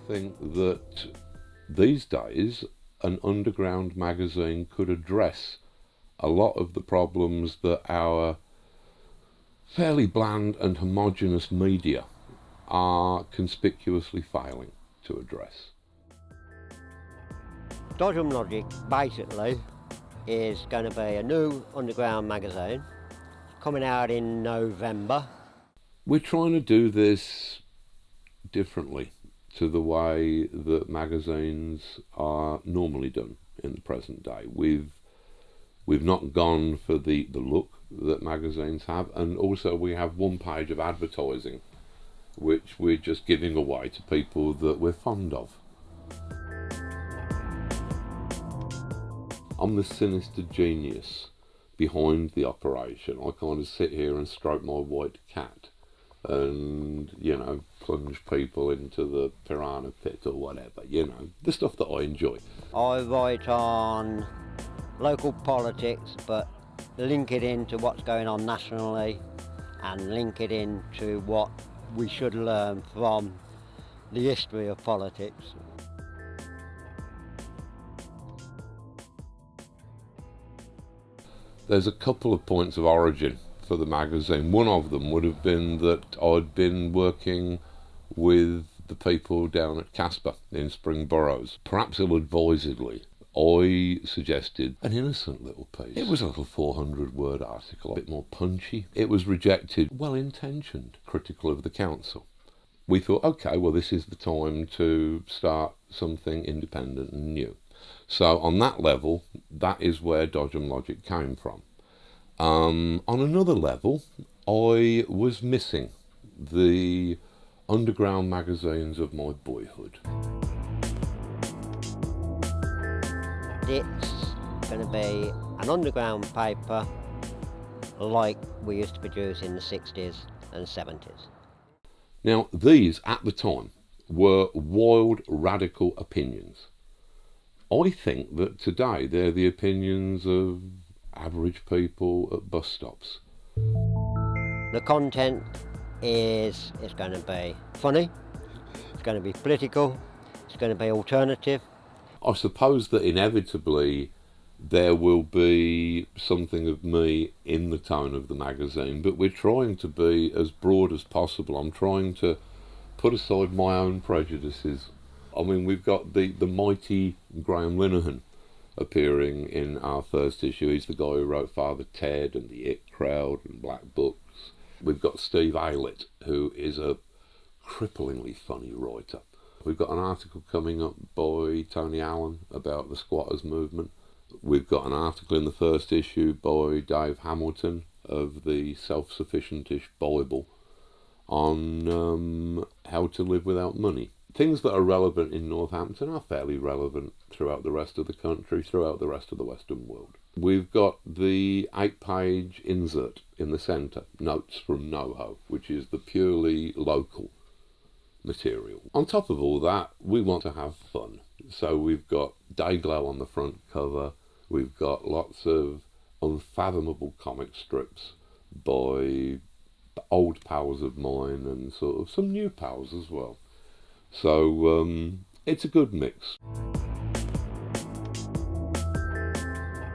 think that these days an underground magazine could address a lot of the problems that our fairly bland and homogeneous media are conspicuously failing to address. Dodgem Logic basically is going to be a new underground magazine coming out in November. We're trying to do this differently to the way that magazines are normally done in the present day. We've not gone for the look that magazines have, and also we have one page of advertising which we're just giving away to people that we're fond of. I'm the sinister genius behind the operation. I kind of sit here and stroke my white cat and, plunge people into the piranha pit or whatever, the stuff that I enjoy. I write on local politics, but link it into what's going on nationally and link it into what we should learn from the history of politics. There's a couple of points of origin for the magazine. One of them would have been that I'd been working with the people down at Casper in Spring Burrows. Perhaps ill-advisedly, I suggested an innocent little piece. It was a little 400-word article, a bit more punchy. It was rejected, well-intentioned, critical of the council. We thought, okay, well, this is the time to start something independent and new. So on that level, that is where Dodgem Logic came from. On another level, I was missing the underground magazines of my boyhood. It's going to be an underground paper like we used to produce in the 60s and 70s. Now, these, at the time, were wild, radical opinions. I think that today they're the opinions of average people at bus stops. The content is going to be funny, it's going to be political, it's going to be alternative. I suppose that inevitably there will be something of me in the tone of the magazine, but we're trying to be as broad as possible. I'm trying to put aside my own prejudices. I mean, we've got the mighty Graham Linehan appearing in our first issue. He's the guy who wrote Father Ted and The It Crowd and Black Books. We've got Steve Aylett, who is a cripplingly funny writer. We've got an article coming up by Tony Allen about the squatters movement. We've got an article in the first issue by Dave Hamilton of the Self-Sufficient-ish Bible on how to live without money. Things that are relevant in Northampton are fairly relevant throughout the rest of the country, throughout the rest of the Western world. We've got the 8-page insert in the centre, Notes from NoHo, which is the purely local material. On top of all that, we want to have fun. So we've got Dayglow on the front cover, we've got lots of unfathomable comic strips by old pals of mine and sort of some new pals as well. So it's a good mix.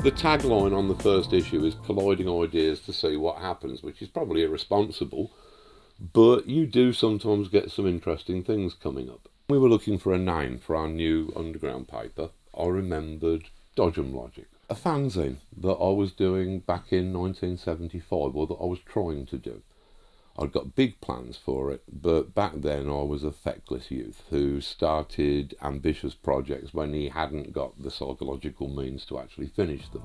The tagline on the first issue is colliding ideas to see what happens, which is probably irresponsible, but you do sometimes get some interesting things coming up. We were looking for a name for our new underground paper. I remembered Dodgem Logic, a fanzine that I was doing back in 1975, or that I was trying to do. I'd got big plans for it, but back then I was a feckless youth who started ambitious projects when he hadn't got the psychological means to actually finish them.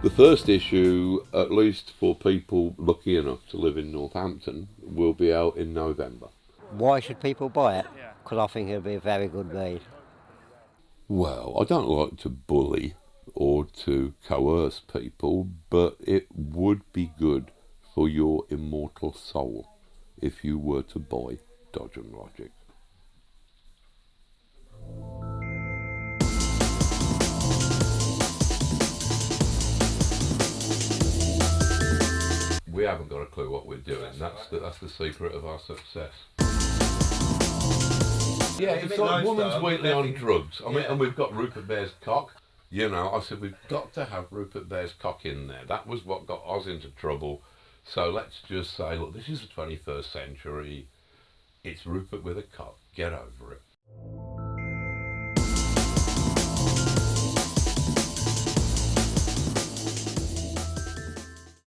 The first issue, at least for people lucky enough to live in Northampton, will be out in November. Why should people buy it? Because I think it'll be a very good read. Well, I don't like to bully or to coerce people, but it would be good for your immortal soul if you were to buy Dodgem Logic. We haven't got a clue what we're doing. That's the secret of our success. Yeah, it's like Woman's Weekly on drugs. I mean, and we've got Rupert Bear's cock. You know, I said we've got to have Rupert Bear's cock in there. That was what got Oz into trouble. So let's just say, look, this is the 21st century. It's Rupert with a cock. Get over it.